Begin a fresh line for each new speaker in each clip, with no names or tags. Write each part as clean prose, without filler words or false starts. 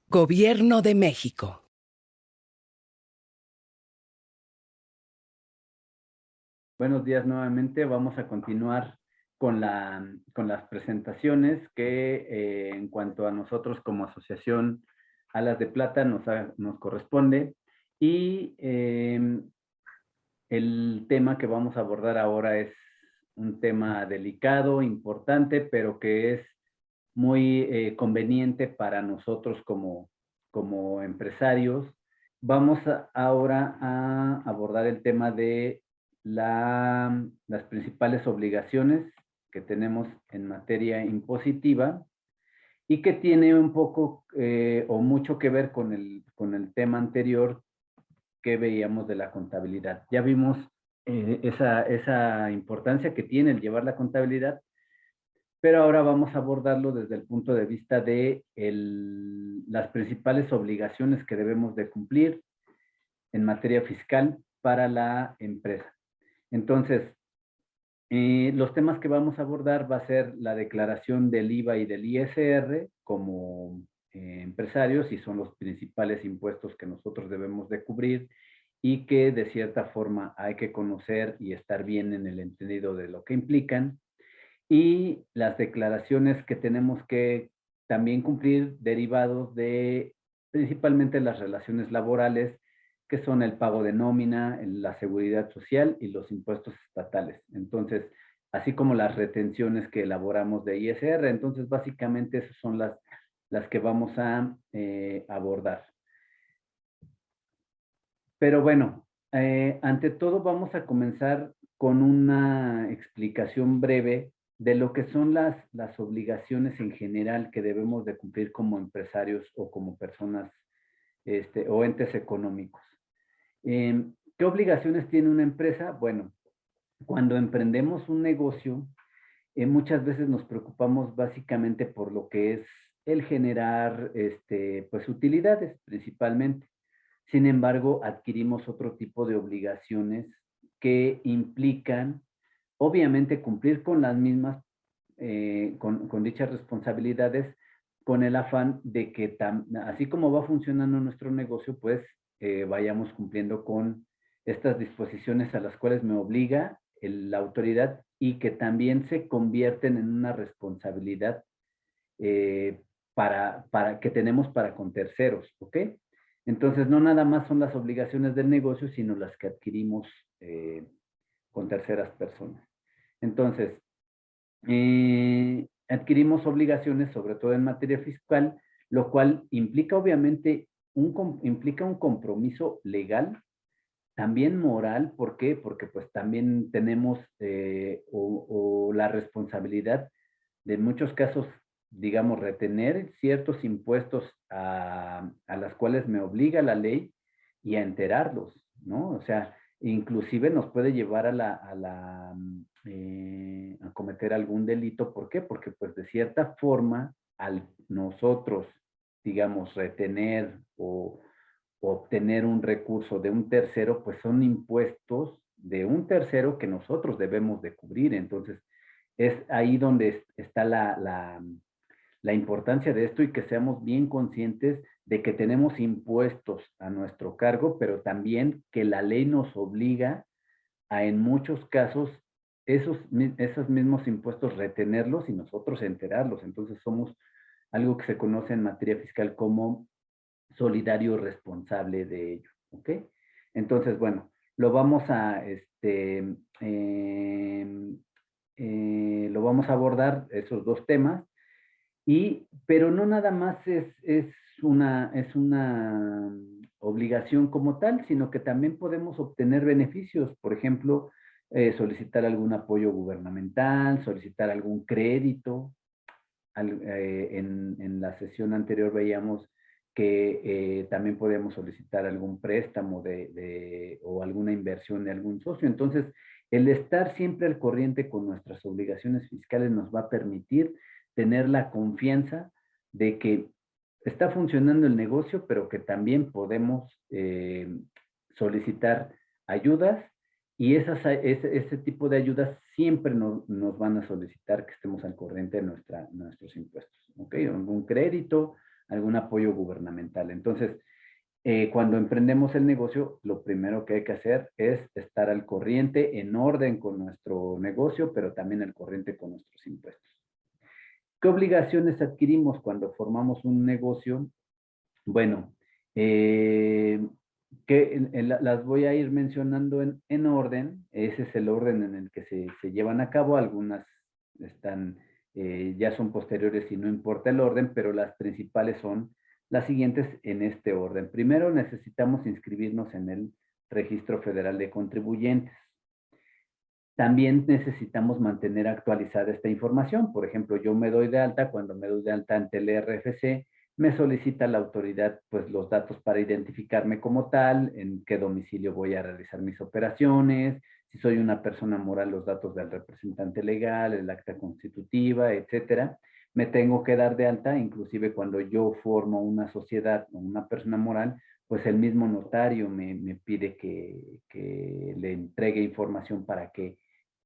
Gobierno de México.
Buenos días nuevamente. Vamos a continuar con las presentaciones que en cuanto a nosotros como asociación Alas de Plata nos corresponde. Y el tema que vamos a abordar ahora es un tema delicado, importante, pero que es muy conveniente para nosotros como empresarios. Vamos ahora a abordar el tema de las principales obligaciones que tenemos en materia impositiva y que tiene un poco o mucho que ver con el tema anterior que veíamos de la contabilidad. Ya vimos esa importancia que tiene el llevar la contabilidad, pero ahora vamos a abordarlo desde el punto de vista de las principales obligaciones que debemos de cumplir en materia fiscal para la empresa. Entonces, los temas que vamos a abordar va a ser la declaración del IVA y del ISR como empresarios, y son los principales impuestos que nosotros debemos de cubrir y que de cierta forma hay que conocer y estar bien en el entendido de lo que implican, y las declaraciones que tenemos que también cumplir derivados de principalmente las relaciones laborales, que son el pago de nómina, la seguridad social y los impuestos estatales. Entonces, así como las retenciones que elaboramos de ISR. Entonces, básicamente esas son las que vamos a abordar. Pero bueno, ante todo vamos a comenzar con una explicación breve de lo que son las obligaciones en general que debemos de cumplir como empresarios o como personas o entes económicos. ¿Qué obligaciones tiene una empresa? Bueno, cuando emprendemos un negocio, muchas veces nos preocupamos básicamente por lo que es el generar pues utilidades principalmente. Sin embargo, adquirimos otro tipo de obligaciones que implican, obviamente, cumplir con las mismas, con dichas responsabilidades, con el afán de que, así como va funcionando nuestro negocio, pues vayamos cumpliendo con estas disposiciones a las cuales me obliga la autoridad, y que también se convierten en una responsabilidad eh, que tenemos para con terceros, ¿ok? Entonces, no nada más son las obligaciones del negocio, sino las que adquirimos con terceras personas. Entonces, adquirimos obligaciones, sobre todo en materia fiscal, lo cual implica obviamente implica un compromiso legal, también moral. ¿Por qué? Porque pues también tenemos o la responsabilidad de, en muchos casos, digamos, retener ciertos impuestos a las cuales me obliga la ley, y a enterarlos, ¿no? O sea, inclusive nos puede llevar a cometer algún delito. ¿Por qué? Porque pues de cierta forma, al nosotros, digamos, retener o obtener un recurso de un tercero, pues son impuestos de un tercero que nosotros debemos de cubrir. Entonces, es ahí donde está la importancia de esto, y que seamos bien conscientes de que tenemos impuestos a nuestro cargo, pero también que la ley nos obliga a, en muchos casos, esos mismos impuestos retenerlos y nosotros enterarlos. Entonces, somos algo que se conoce en materia fiscal como solidario responsable de ello, ¿ok? Entonces, bueno, lo vamos a, lo vamos a abordar esos dos temas, pero no nada más es una obligación como tal, sino que también podemos obtener beneficios. Por ejemplo, solicitar algún apoyo gubernamental, solicitar algún crédito. En la sesión anterior veíamos que también podemos solicitar algún préstamo o alguna inversión de algún socio. Entonces, el estar siempre al corriente con nuestras obligaciones fiscales nos va a permitir tener la confianza de que está funcionando el negocio, pero que también podemos solicitar ayudas, y ese tipo de ayudas siempre nos van a solicitar que estemos al corriente de nuestros impuestos, ¿ok? Un crédito, algún apoyo gubernamental. Entonces, cuando emprendemos el negocio, lo primero que hay que hacer es estar al corriente, en orden con nuestro negocio, pero también al corriente con nuestros impuestos. ¿Qué obligaciones adquirimos cuando formamos un negocio? Bueno, las voy a ir mencionando en orden. Ese es el orden en el que se llevan a cabo. Algunas están, ya son posteriores y no importa el orden, pero las principales son las siguientes en este orden. Primero, necesitamos inscribirnos en el Registro Federal de Contribuyentes. También necesitamos mantener actualizada esta información. Por ejemplo, yo me doy de alta, cuando me doy de alta ante el RFC, me solicita la autoridad pues los datos para identificarme como tal, en qué domicilio voy a realizar mis operaciones, si soy una persona moral, los datos del representante legal, el acta constitutiva, etcétera. Me tengo que dar de alta, inclusive cuando yo formo una sociedad o una persona moral, pues el mismo notario me pide que le entregue información para que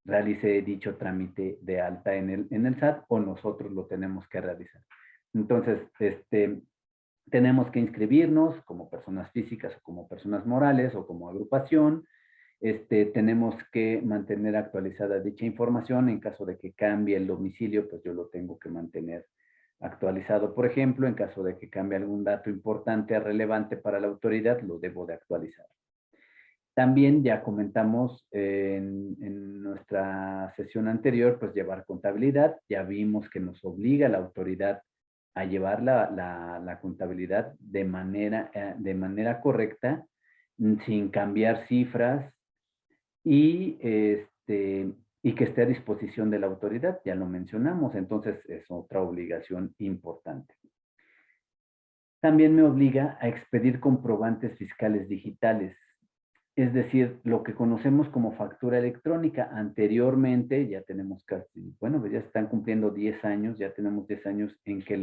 realice dicho trámite de alta en el SAT, o nosotros lo tenemos que realizar. Entonces, tenemos que inscribirnos como personas físicas o como personas morales o como agrupación. Tenemos que mantener actualizada dicha información. En caso de que cambie el domicilio, pues yo lo tengo que mantener actualizado. Por ejemplo, en caso de que cambie algún dato importante, relevante para la autoridad, lo debo de actualizar. También ya comentamos en nuestra sesión anterior, pues llevar contabilidad. Ya vimos que nos obliga la autoridad a llevar la contabilidad de manera correcta, sin cambiar cifras y, y que esté a disposición de la autoridad. Ya lo mencionamos, entonces es otra obligación importante. También me obliga a expedir comprobantes fiscales digitales. Es decir, lo que conocemos como factura electrónica. Anteriormente, ya tenemos casi, bueno, pues ya están cumpliendo 10 años, ya tenemos 10 años en que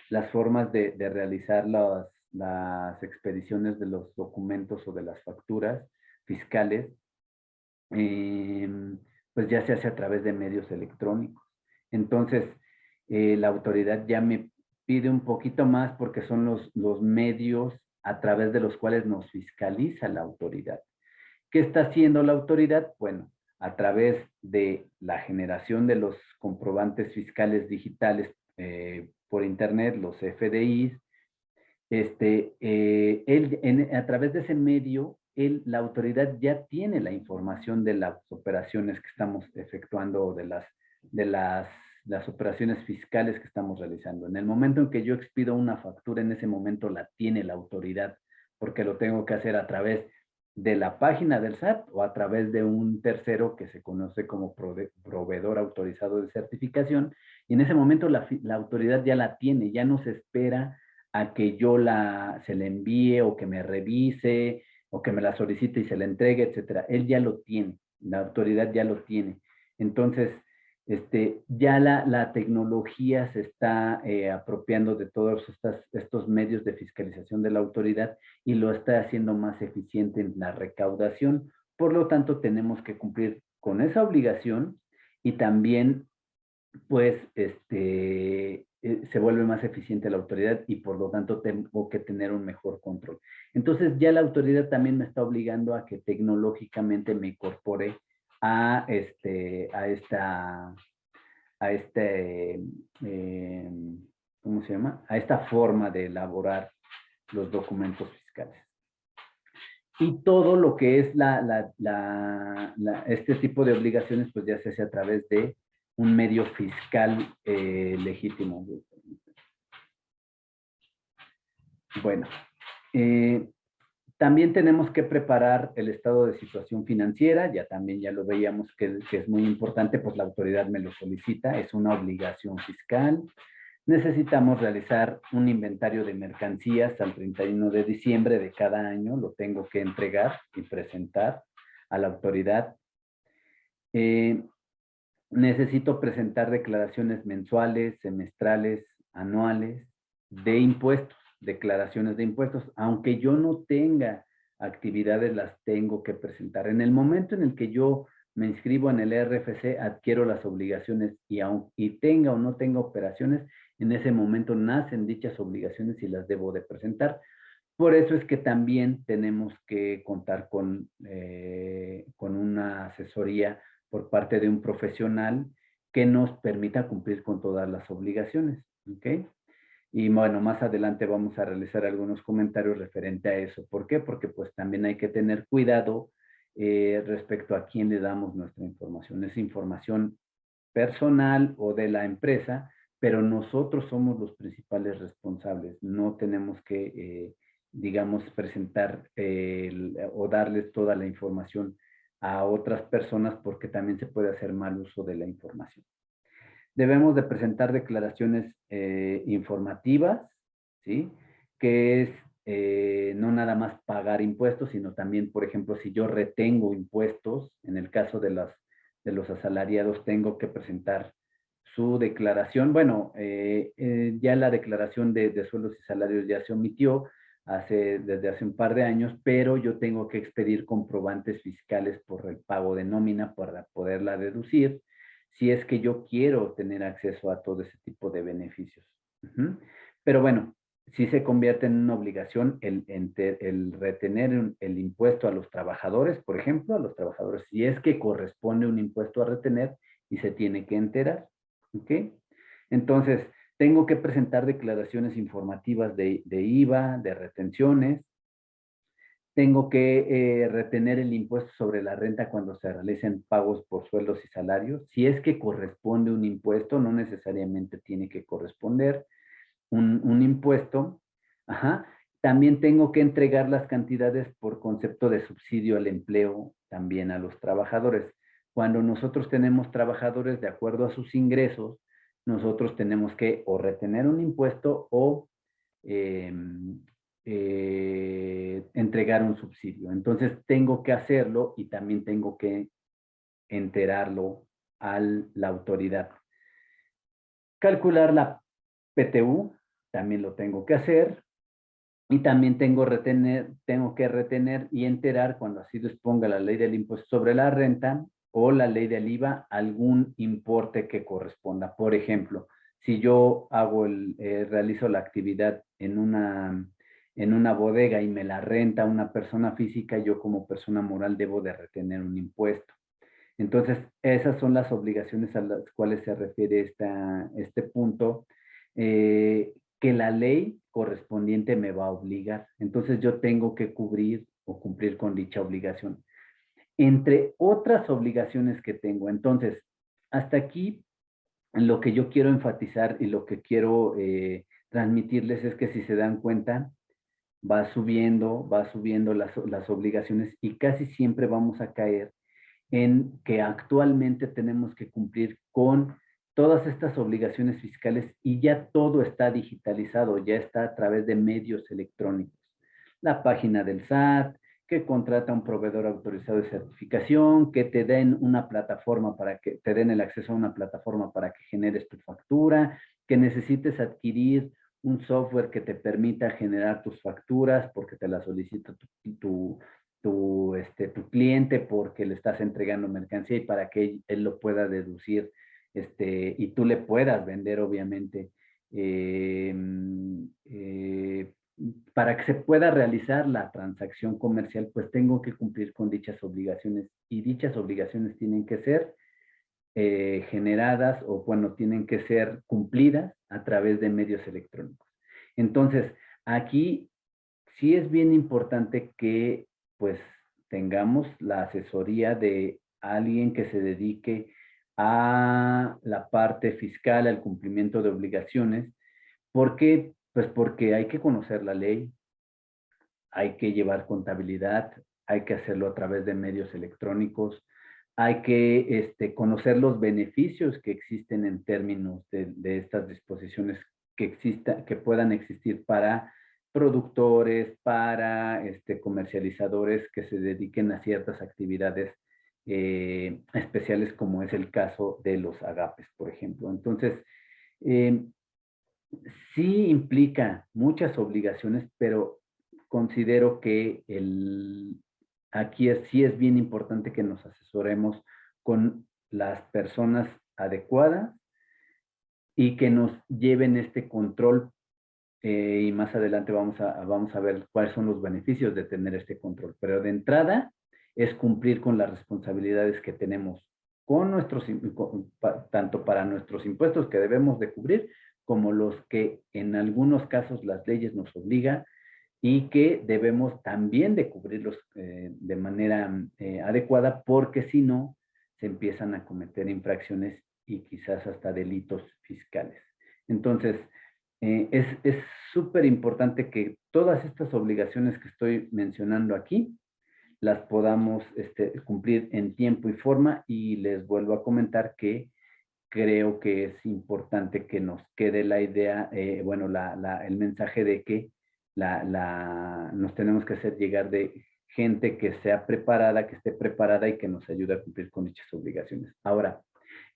las formas de realizar las expediciones de los documentos o de las facturas fiscales, pues ya se hace a través de medios electrónicos. Entonces, la autoridad ya me pide un poquito más porque son los medios a través de los cuales nos fiscaliza la autoridad. ¿Qué está haciendo la autoridad? Bueno, a través de la generación de los comprobantes fiscales digitales por internet, los FDIs, a través de ese medio, la autoridad ya tiene la información de las operaciones que estamos efectuando, las operaciones fiscales que estamos realizando. En el momento en que yo expido una factura, en ese momento la tiene la autoridad, porque lo tengo que hacer a través de la página del SAT o a través de un tercero que se conoce como proveedor autorizado de certificación, y en ese momento la autoridad ya la tiene, ya no se espera a que yo se le envíe o que me revise o que me la solicite y se la entregue, etcétera. Él ya lo tiene, la autoridad ya lo tiene. Entonces, ya la tecnología se está apropiando de todos estos medios de fiscalización de la autoridad y lo está haciendo más eficiente en la recaudación. Por lo tanto, tenemos que cumplir con esa obligación y también, pues, se vuelve más eficiente la autoridad y por lo tanto tengo que tener un mejor control. Entonces, ya la autoridad también me está obligando a que tecnológicamente me incorpore a ¿cómo se llama? A esta forma de elaborar los documentos fiscales. Y todo lo que es este tipo de obligaciones, pues ya se hace a través de un medio fiscal legítimo. Bueno, también tenemos que preparar el estado de situación financiera. Ya lo veíamos que es muy importante, pues la autoridad me lo solicita, es una obligación fiscal. Necesitamos realizar un inventario de mercancías al 31 de diciembre de cada año. Lo tengo que entregar y presentar a la autoridad. Necesito presentar declaraciones mensuales, semestrales, anuales de impuestos, declaraciones de impuestos. Aunque yo no tenga actividades, las tengo que presentar. En el momento en el que yo me inscribo en el RFC, adquiero las obligaciones y tenga o no tenga operaciones, en ese momento nacen dichas obligaciones y las debo de presentar. Por eso es que también tenemos que contar con una asesoría por parte de un profesional que nos permita cumplir con todas las obligaciones, ¿ok? Y bueno, más adelante vamos a realizar algunos comentarios referente a eso. ¿Por qué? Porque pues también hay que tener cuidado respecto a quién le damos nuestra información. Es información personal o de la empresa, pero nosotros somos los principales responsables. No tenemos que, digamos, presentar o darles toda la información a otras personas porque también se puede hacer mal uso de la información. Debemos de presentar declaraciones informativas, ¿sí? Que es no nada más pagar impuestos, sino también, por ejemplo, si yo retengo impuestos, en el caso de los asalariados, tengo que presentar su declaración. Bueno, ya la declaración de sueldos y salarios ya se omitió desde hace un par de años, pero yo tengo que expedir comprobantes fiscales por el pago de nómina para poderla deducir si es que yo quiero tener acceso a todo ese tipo de beneficios. Pero bueno, sí se convierte en una obligación el retener el impuesto a los trabajadores, por ejemplo, a los trabajadores, si es que corresponde un impuesto a retener y se tiene que enterar. ¿Ok? Entonces, tengo que presentar declaraciones informativas de IVA, de retenciones, tengo que retener el impuesto sobre la renta cuando se realicen pagos por sueldos y salarios. Si es que corresponde un impuesto, no necesariamente tiene que corresponder un impuesto. Ajá. También tengo que entregar las cantidades por concepto de subsidio al empleo también a los trabajadores. Cuando nosotros tenemos trabajadores de acuerdo a sus ingresos, nosotros tenemos que o retener un impuesto o eh, entregar un subsidio. Entonces tengo que hacerlo y también tengo que enterarlo a la autoridad. Calcular la PTU, también lo tengo que hacer. Y también tengo que retener y enterar cuando así disponga la ley del impuesto sobre la renta o la ley del IVA algún importe que corresponda. Por ejemplo, si yo realizo la actividad en una bodega y me la renta una persona física, yo como persona moral debo de retener un impuesto. Entonces, esas son las obligaciones a las cuales se refiere este punto, que la ley correspondiente me va a obligar. Entonces, yo tengo que cubrir o cumplir con dicha obligación. Entre otras obligaciones que tengo. Entonces, hasta aquí lo que yo quiero enfatizar y lo que quiero transmitirles es que si se dan cuenta, va subiendo las obligaciones y casi siempre vamos a caer en que actualmente tenemos que cumplir con todas estas obligaciones fiscales y ya todo está digitalizado, ya está a través de medios electrónicos. La página del SAT, que contrata un proveedor autorizado de certificación, que te den una plataforma para que te den el acceso a una plataforma para que generes tu factura, que necesites adquirir un software que te permita generar tus facturas porque te la solicita tu cliente porque le estás entregando mercancía y para que él lo pueda deducir y tú le puedas vender, obviamente, para que se pueda realizar la transacción comercial, pues tengo que cumplir con dichas obligaciones y dichas obligaciones tienen que ser generadas o, bueno, tienen que ser cumplidas a través de medios electrónicos. Entonces, aquí sí es bien importante que pues tengamos la asesoría de alguien que se dedique a la parte fiscal, al cumplimiento de obligaciones. ¿Por qué? Pues porque hay que conocer la ley, hay que llevar contabilidad, hay que hacerlo a través de medios electrónicos, hay que conocer los beneficios que existen en términos de estas disposiciones que puedan existir para productores, para comercializadores que se dediquen a ciertas actividades especiales, como es el caso de los agapes, por ejemplo. Entonces, eh, sí implica muchas obligaciones, pero considero que aquí sí es bien importante que nos asesoremos con las personas adecuadas y que nos lleven este control, y más adelante vamos a ver cuáles son los beneficios de tener este control. Pero de entrada es cumplir con las responsabilidades que tenemos con tanto para nuestros impuestos que debemos de cubrir, como los que en algunos casos las leyes nos obligan y que debemos también de cubrirlos de manera adecuada, porque si no, se empiezan a cometer infracciones y quizás hasta delitos fiscales. Entonces, es súper importante que todas estas obligaciones que estoy mencionando aquí las podamos cumplir en tiempo y forma, y les vuelvo a comentar que creo que es importante que nos quede la idea, bueno, el mensaje de que nos tenemos que hacer llegar de gente que sea preparada, que esté preparada y que nos ayude a cumplir con dichas obligaciones. Ahora,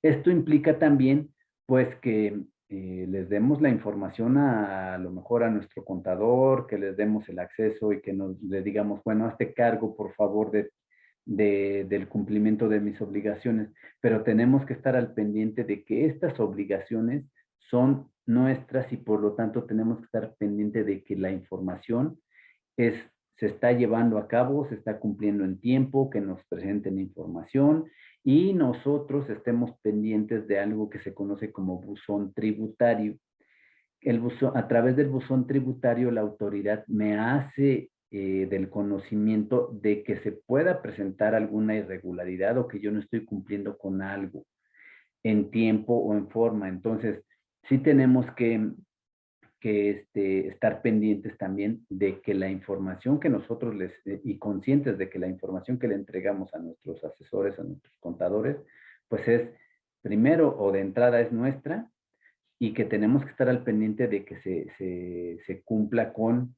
esto implica también, pues, que les demos la información a lo mejor a nuestro contador, que les demos el acceso y que le digamos, bueno, hazte cargo, por favor, del cumplimiento de mis obligaciones, pero tenemos que estar al pendiente de que estas obligaciones son nuestras y por lo tanto tenemos que estar pendiente de que la información se está llevando a cabo, se está cumpliendo en tiempo, que nos presenten información y nosotros estemos pendientes de algo que se conoce como buzón tributario. A través del buzón tributario, la autoridad me hace del conocimiento de que se pueda presentar alguna irregularidad o que yo no estoy cumpliendo con algo en tiempo o en forma. Entonces, sí tenemos que estar pendientes también de que la información que nosotros y conscientes de que la información que le entregamos a nuestros asesores, a nuestros contadores, pues es primero o de entrada es nuestra, y que tenemos que estar al pendiente de que se cumpla con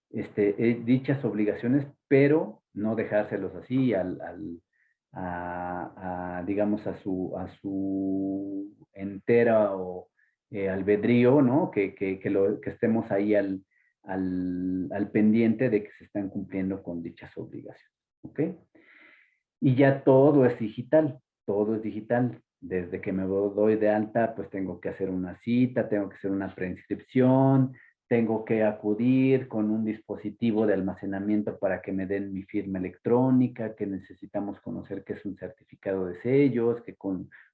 dichas obligaciones, pero no dejárselos así digamos, a su entera o albedrío, ¿no? Que estemos ahí al pendiente de que se están cumpliendo con dichas obligaciones, ¿ok? Y ya todo es digital. Desde que me doy de alta, pues tengo que hacer una cita, tengo que hacer una preinscripción, tengo que acudir con un dispositivo de almacenamiento para que me den mi firma electrónica, que necesitamos conocer qué es un certificado de sellos,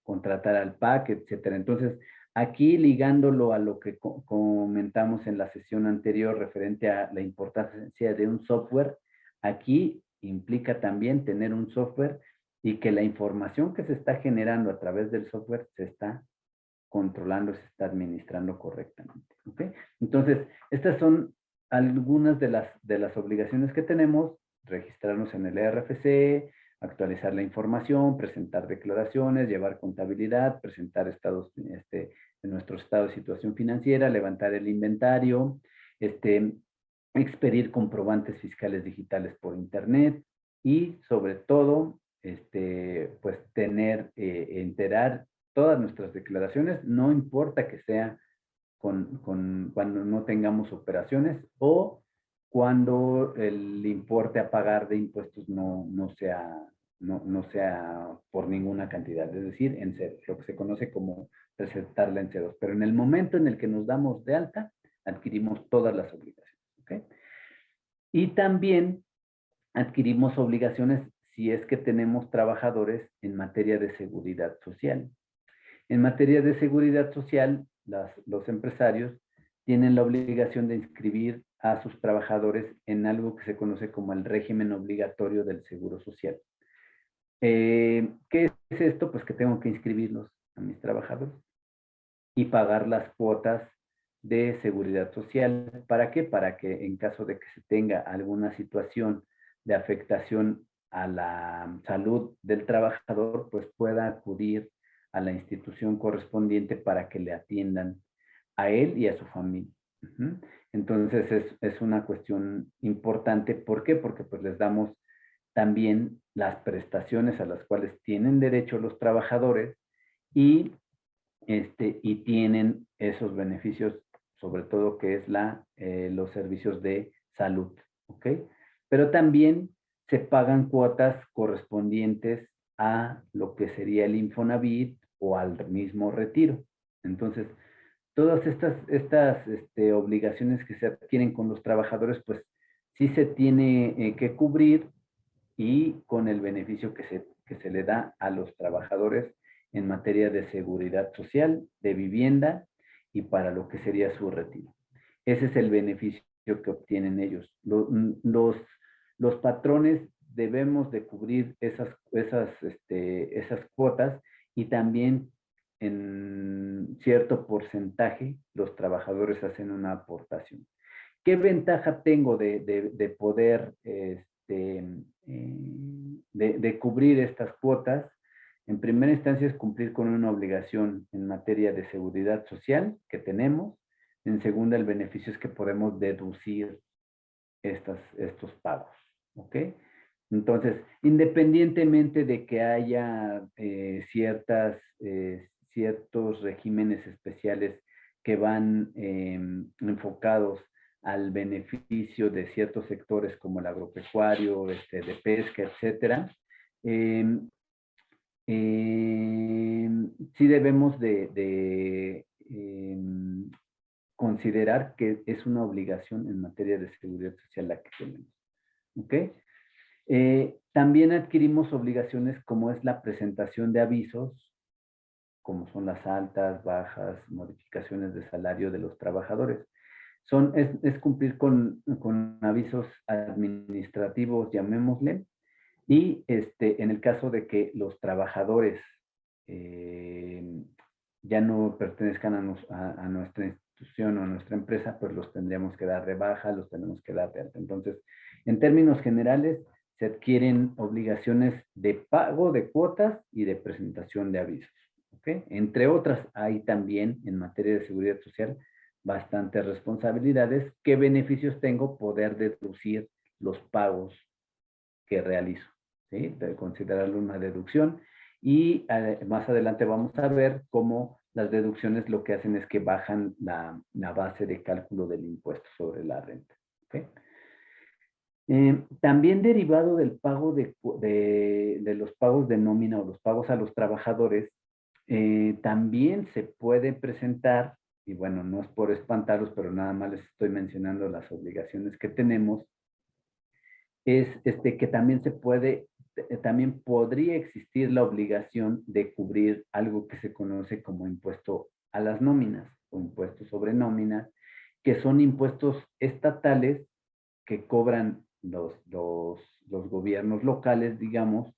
contratar al PAC, etcétera. Entonces, aquí ligándolo a lo que comentamos en la sesión anterior referente a la importancia de un software, aquí implica también tener un software y que la información que se está generando a través del software se está controlando, se está administrando correctamente. ¿Ok? Entonces, estas son algunas de las obligaciones que tenemos: registrarnos en el RFC, actualizar la información, presentar declaraciones, llevar contabilidad, presentar estados, de nuestro estado de situación financiera, levantar el inventario, expedir comprobantes fiscales digitales por internet y sobre todo, pues enterar todas nuestras declaraciones, no importa que sea cuando no tengamos operaciones o cuando el importe a pagar de impuestos no sea por ninguna cantidad, es decir, en cero, lo que se conoce como presentarla en ceros. Pero en el momento en el que nos damos de alta, adquirimos todas las obligaciones. ¿Okay? Y también adquirimos obligaciones si es que tenemos trabajadores en materia de seguridad social. En materia de seguridad social, los empresarios tienen la obligación de inscribir a sus trabajadores en algo que se conoce como el régimen obligatorio del Seguro Social. ¿Qué es esto? Pues que tengo que inscribirlos a mis trabajadores y pagar las cuotas de seguridad social. ¿Para qué? Para que en caso de que se tenga alguna situación de afectación a la salud del trabajador, pues pueda acudir a la institución correspondiente para que le atiendan a él y a su familia. Entonces es una cuestión importante. ¿Por qué? Porque pues les damos también las prestaciones a las cuales tienen derecho los trabajadores y tienen esos beneficios, sobre todo que es los servicios de salud, ¿ok? Pero también se pagan cuotas correspondientes a lo que sería el Infonavit o al mismo retiro. Entonces, todas estas obligaciones que se adquieren con los trabajadores, pues sí se tiene que cubrir y con el beneficio que se le da a los trabajadores en materia de seguridad social, de vivienda y para lo que sería su retiro. Ese es el beneficio que obtienen ellos. Los patrones debemos de cubrir esas cuotas y también en cierto porcentaje los trabajadores hacen una aportación. ¿Qué ventaja tengo de poder de cubrir estas cuotas? En primera instancia es cumplir con una obligación en materia de seguridad social que tenemos. En segunda, el beneficio es que podemos deducir estos pagos. ¿Ok? Entonces, independientemente de que haya ciertos regímenes especiales que van enfocados al beneficio de ciertos sectores como el agropecuario, de pesca, etcétera, eh, sí debemos considerar que es una obligación en materia de seguridad social la que tenemos. ¿Ok? También adquirimos obligaciones como es la presentación de avisos, como son las altas, bajas, modificaciones de salario de los trabajadores. Es cumplir con avisos administrativos, llamémosle, y en el caso de que los trabajadores ya no pertenezcan a nuestra institución o a nuestra empresa, pues los tendríamos que dar de baja, los tenemos que dar de alta. Entonces, en términos generales, se adquieren obligaciones de pago de cuotas y de presentación de avisos. ¿Okay? Entre otras, hay también en materia de seguridad social bastantes responsabilidades. ¿Qué beneficios tengo? Poder deducir los pagos que realizo, ¿sí? De considerarlo una deducción. Y más adelante vamos a ver cómo las deducciones lo que hacen es que bajan la base de cálculo del impuesto sobre la renta. ¿Okay? También derivado del pago de los pagos de nómina o los pagos a los trabajadores, también se puede presentar, y bueno, no es por espantarlos, pero nada más les estoy mencionando las obligaciones que tenemos, es que también también podría existir la obligación de cubrir algo que se conoce como impuesto a las nóminas o impuesto sobre nóminas, que son impuestos estatales que cobran los gobiernos locales, digamos,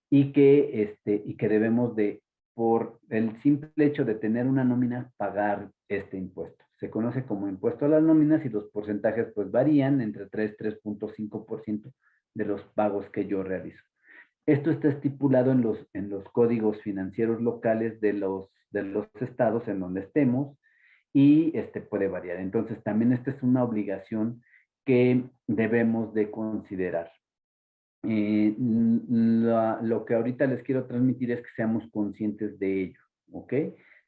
y que debemos de, por el simple hecho de tener una nómina, pagar este impuesto. Se conoce como impuesto a las nóminas y los porcentajes pues varían entre 3.5% de los pagos que yo realizo. Esto está estipulado en los códigos financieros locales de los estados en donde estemos y puede variar. Entonces también esta es una obligación que debemos de considerar. Lo que ahorita les quiero transmitir es que seamos conscientes de ello, ¿ok?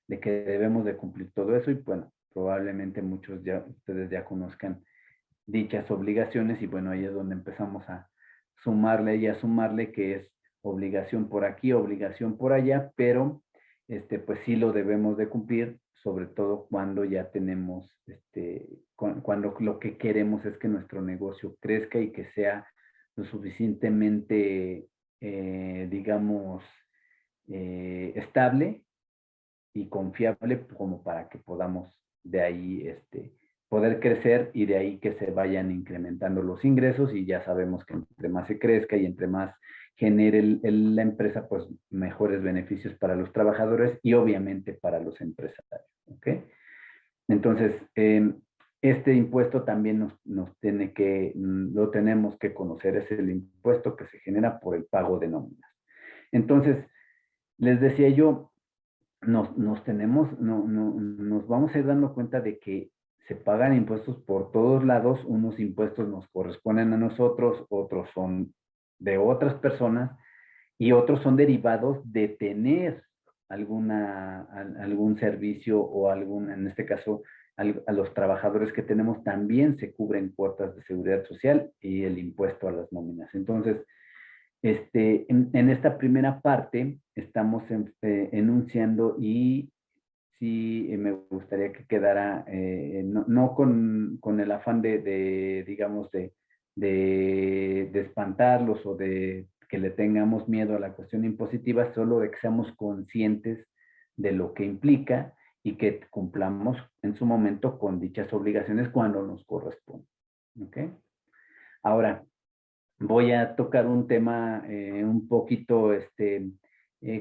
De que debemos de cumplir todo eso y bueno, probablemente muchos ustedes ya conozcan dichas obligaciones y bueno, ahí es donde empezamos a sumarle y a sumarle que es obligación por aquí, obligación por allá, pero pues sí lo debemos de cumplir, sobre todo cuando ya tenemos, cuando lo que queremos es que nuestro negocio crezca y que sea lo suficientemente, digamos, estable y confiable como para que podamos de ahí poder crecer y de ahí que se vayan incrementando los ingresos y ya sabemos que entre más se crezca y entre más genere la empresa, pues mejores beneficios para los trabajadores y obviamente para los empresarios. ¿Ok? Entonces, este impuesto también lo tenemos que conocer, es el impuesto que se genera por el pago de nóminas. Entonces, les decía yo, nos vamos a ir dando cuenta de que se pagan impuestos por todos lados, unos impuestos nos corresponden a nosotros, otros son de otras personas y otros son derivados de tener algún servicio o en este caso, a los trabajadores que tenemos también se cubren cuotas de seguridad social y el impuesto a las nóminas. Entonces, en esta primera parte estamos enunciando y sí me gustaría que quedara, no con el afán digamos, de espantarlos o de que le tengamos miedo a la cuestión impositiva, solo de que seamos conscientes de lo que implica y que cumplamos en su momento con dichas obligaciones cuando nos corresponde. ¿Ok? Ahora, voy a tocar un tema un poquito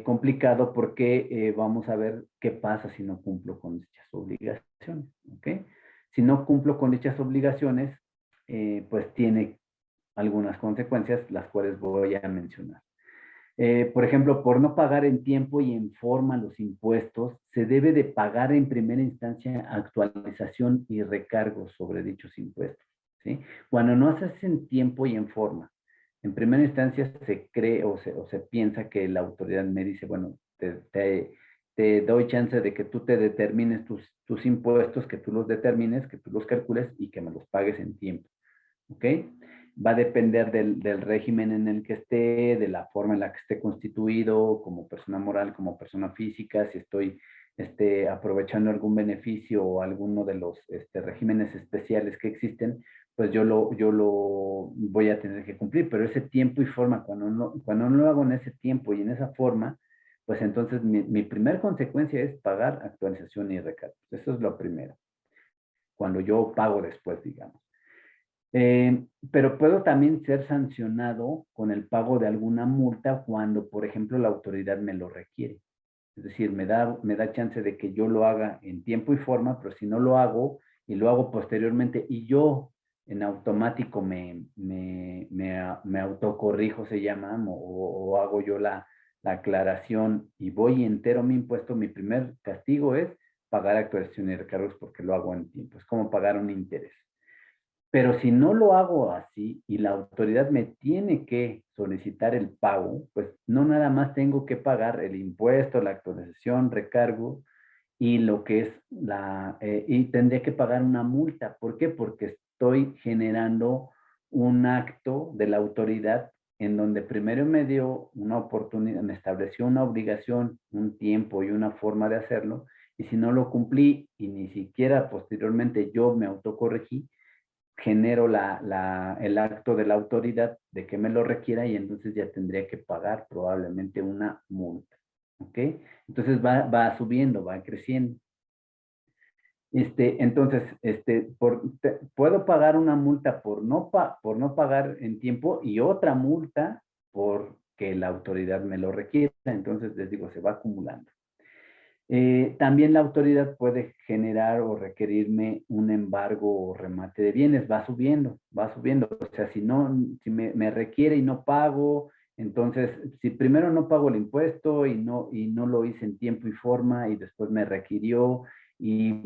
complicado porque vamos a ver qué pasa si no cumplo con dichas obligaciones. ¿Ok? Si no cumplo con dichas obligaciones, pues tiene algunas consecuencias, las cuales voy a mencionar. Por ejemplo, por no pagar en tiempo y en forma los impuestos, se debe de pagar en primera instancia actualización y recargos sobre dichos impuestos. ¿Sí? Cuando no haces en tiempo y en forma, en primera instancia se cree o se piensa que la autoridad me dice, bueno, te doy chance de que tú te determines tus impuestos, que tú los determines, que tú los calcules y que me los pagues en tiempo. ¿Ok? Va a depender del régimen en el que esté, de la forma en la que esté constituido, como persona moral, como persona física, si estoy aprovechando algún beneficio o alguno de los regímenes especiales que existen, pues yo lo voy a tener que cumplir, pero ese tiempo y forma, cuando no lo hago en ese tiempo y en esa forma, pues entonces mi primer consecuencia es pagar actualización y recargos. Eso es lo primero, cuando yo pago después, digamos. Pero puedo también ser sancionado con el pago de alguna multa cuando, por ejemplo, la autoridad me lo requiere. Es decir, me da chance de que yo lo haga en tiempo y forma, pero si no lo hago y lo hago posteriormente y yo en automático me autocorrijo, se llama, o hago yo la aclaración y voy entero mi impuesto, mi primer castigo es pagar actualización y recargos porque lo hago en tiempo. Es como pagar un interés. Pero si no lo hago así y la autoridad me tiene que solicitar el pago, pues no nada más tengo que pagar el impuesto, la actualización, recargo y lo que es y tendría que pagar una multa. ¿Por qué? Porque estoy generando un acto de la autoridad en donde primero me dio una oportunidad, me estableció una obligación, un tiempo y una forma de hacerlo, y si no lo cumplí y ni siquiera posteriormente yo me autocorregí, genero el acto de la autoridad de que me lo requiera y entonces ya tendría que pagar probablemente una multa. ¿Ok? Entonces va subiendo, va creciendo. Entonces, puedo pagar una multa por no pagar en tiempo y otra multa porque la autoridad me lo requiera. Entonces, les digo, se va acumulando. También la autoridad puede generar o requerirme un embargo o remate de bienes, va subiendo, va subiendo. O sea, si me requiere y no pago, entonces, si primero no pago el impuesto y no lo hice en tiempo y forma y después me requirió y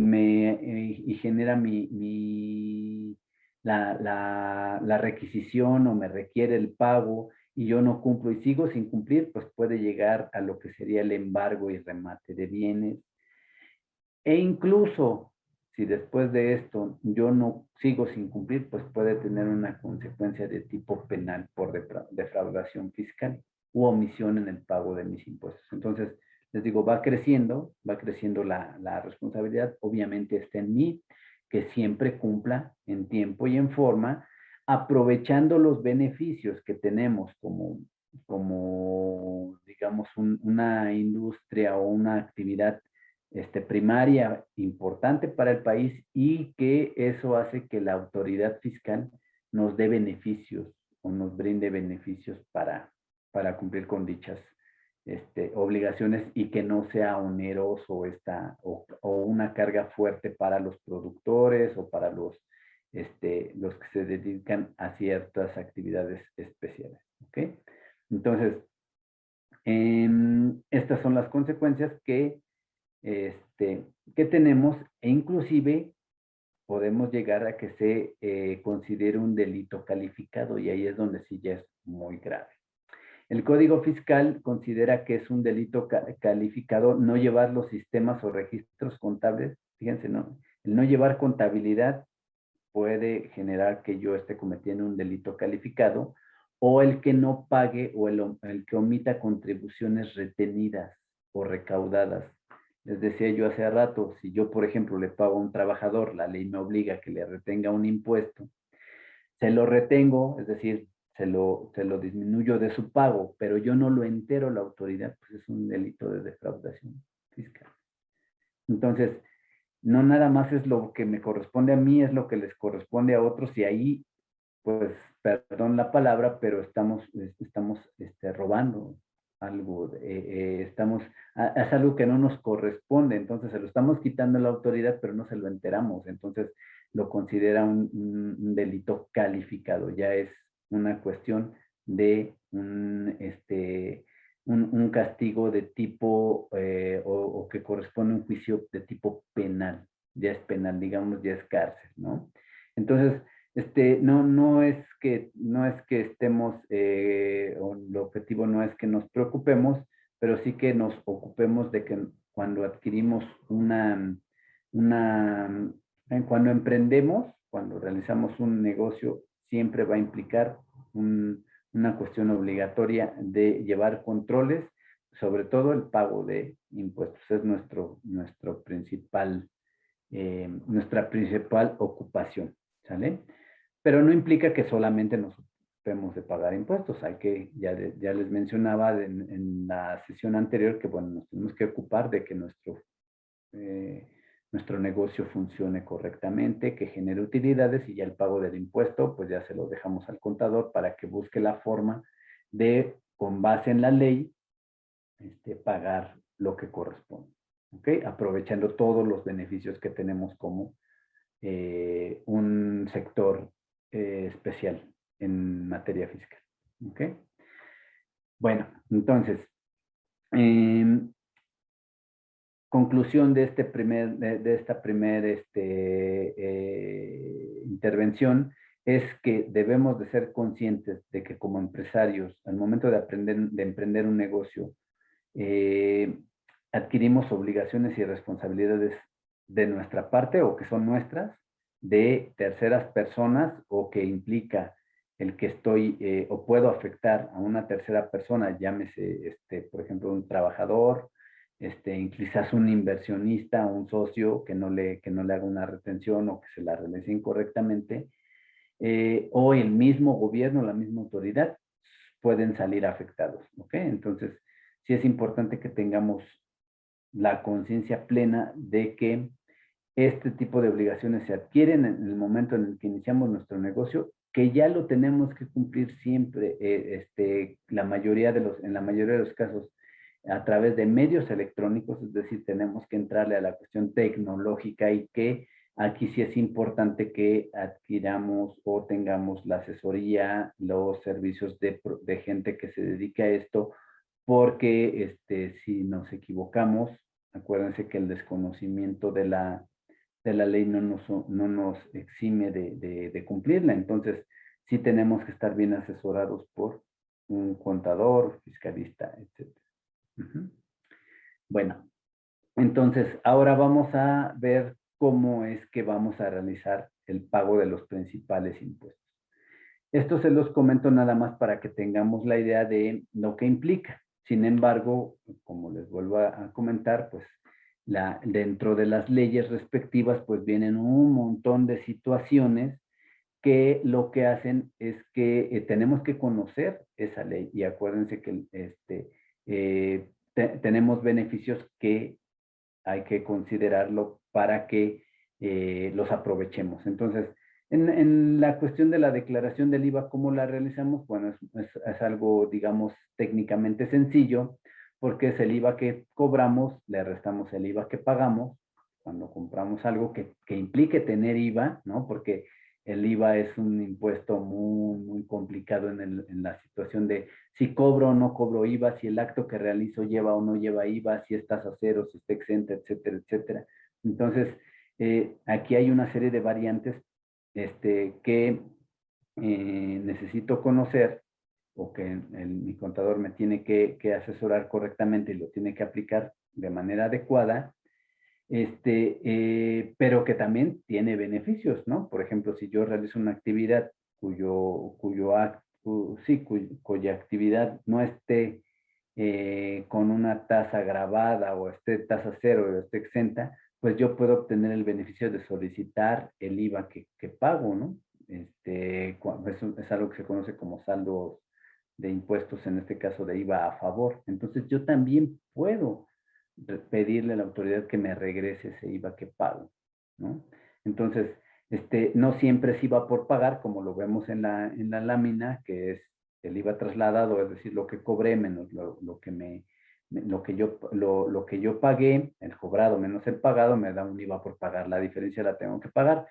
genera la requisición o me requiere el pago, y yo no cumplo y sigo sin cumplir, pues puede llegar a lo que sería el embargo y remate de bienes. E incluso si después de esto yo no sigo sin cumplir, pues puede tener una consecuencia de tipo penal por defraudación fiscal u omisión en el pago de mis impuestos. Entonces, les digo, va creciendo la responsabilidad. Obviamente está en mí que siempre cumpla en tiempo y en forma, aprovechando los beneficios que tenemos como digamos, una industria o una actividad primaria importante para el país y que eso hace que la autoridad fiscal nos dé beneficios o nos brinde beneficios para cumplir con dichas obligaciones y que no sea oneroso o una carga fuerte para los productores o para los que se dedican a ciertas actividades especiales. ¿Ok? Entonces, estas son las consecuencias que tenemos e inclusive podemos llegar a que se considere un delito calificado y ahí es donde sí ya es muy grave. El Código Fiscal considera que es un delito calificado no llevar los sistemas o registros contables. Fíjense, ¿no? El no llevar contabilidad puede generar que yo esté cometiendo un delito calificado, o el que no pague o el que omita contribuciones retenidas o recaudadas. Les decía yo hace rato, si yo, por ejemplo, le pago a un trabajador, la ley me obliga a que le retenga un impuesto, se lo retengo, es decir, se lo disminuyo de su pago, pero yo no lo entero a la autoridad, pues es un delito de defraudación fiscal. Entonces, no nada más es lo que me corresponde a mí, es lo que les corresponde a otros, y ahí, pues, perdón la palabra, pero estamos robando algo, es algo que no nos corresponde, entonces se lo estamos quitando a la autoridad, pero no se lo enteramos, entonces lo considera un delito calificado, ya es una cuestión de un castigo de tipo, o que corresponde a un juicio de tipo penal, ya es penal, digamos, ya es cárcel, ¿no? Entonces, no es que estemos, o el objetivo no es que nos preocupemos, pero sí que nos ocupemos de que cuando adquirimos cuando emprendemos, cuando realizamos un negocio, siempre va a implicar una cuestión obligatoria de llevar controles, sobre todo el pago de impuestos. Es nuestra principal ocupación, ¿sale? Pero no implica que solamente nos ocupemos de pagar impuestos. Ya les mencionaba en la sesión anterior que, bueno, nos tenemos que ocupar de que nuestro negocio funcione correctamente, que genere utilidades, y ya el pago del impuesto, pues ya se lo dejamos al contador para que busque la forma de, con base en la ley, pagar lo que corresponde. ¿Ok? Aprovechando todos los beneficios que tenemos como un sector especial en materia fiscal. ¿Ok? Bueno, entonces, conclusión de esta primera intervención es que debemos de ser conscientes de que como empresarios, al momento de emprender un negocio, adquirimos obligaciones y responsabilidades de nuestra parte, o que son nuestras, de terceras personas, o que implica el que estoy o puedo afectar a una tercera persona, llámese, por ejemplo, un trabajador, quizás un inversionista, un socio que no le haga una retención o que se la realice incorrectamente, o el mismo gobierno, la misma autoridad, pueden salir afectados, ¿ok? Entonces, sí es importante que tengamos la conciencia plena de que este tipo de obligaciones se adquieren en el momento en el que iniciamos nuestro negocio, que ya lo tenemos que cumplir siempre, en la mayoría de los casos, a través de medios electrónicos, es decir, tenemos que entrarle a la cuestión tecnológica, y que aquí sí es importante que adquiramos o tengamos la asesoría, los servicios de gente que se dedique a esto, porque si nos equivocamos, acuérdense que el desconocimiento de la ley no nos exime de cumplirla. Entonces, sí tenemos que estar bien asesorados por un contador, fiscalista, etc. Bueno, entonces ahora vamos a ver cómo es que vamos a realizar el pago de los principales impuestos. Esto se los comento nada más para que tengamos la idea de lo que implica. Sin embargo, como les vuelvo a comentar, pues dentro de las leyes respectivas, pues vienen un montón de situaciones que lo que hacen es que tenemos que conocer esa ley, y acuérdense que tenemos beneficios que hay que considerarlo para que los aprovechemos. Entonces, en la cuestión de la declaración del IVA, ¿cómo la realizamos? Bueno, es algo, digamos, técnicamente sencillo, porque es el IVA que cobramos, le restamos el IVA que pagamos cuando compramos algo que implique tener IVA, ¿no? Porque el IVA es un impuesto muy, muy complicado en la situación de si cobro o no cobro IVA, si el acto que realizo lleva o no lleva IVA, si es tasa cero, si está exenta, etcétera, etcétera. Entonces, aquí hay una serie de variantes que necesito conocer, o que mi contador me tiene que asesorar correctamente y lo tiene que aplicar de manera adecuada, pero que también tiene beneficios, ¿no? Por ejemplo, si yo realizo una actividad cuya actividad no esté con una tasa grabada o esté tasa cero o esté exenta, pues yo puedo obtener el beneficio de solicitar el IVA que pago, ¿no? Es algo que se conoce como saldo de impuestos, en este caso de IVA a favor. Entonces yo también puedo pedirle a la autoridad que me regrese ese IVA que pago, ¿no? Entonces, no siempre es IVA por pagar, como lo vemos en la lámina, que es el IVA trasladado, es decir, lo que cobré menos lo que yo pagué, el cobrado menos el pagado, me da un IVA por pagar. La diferencia la tengo que pagar,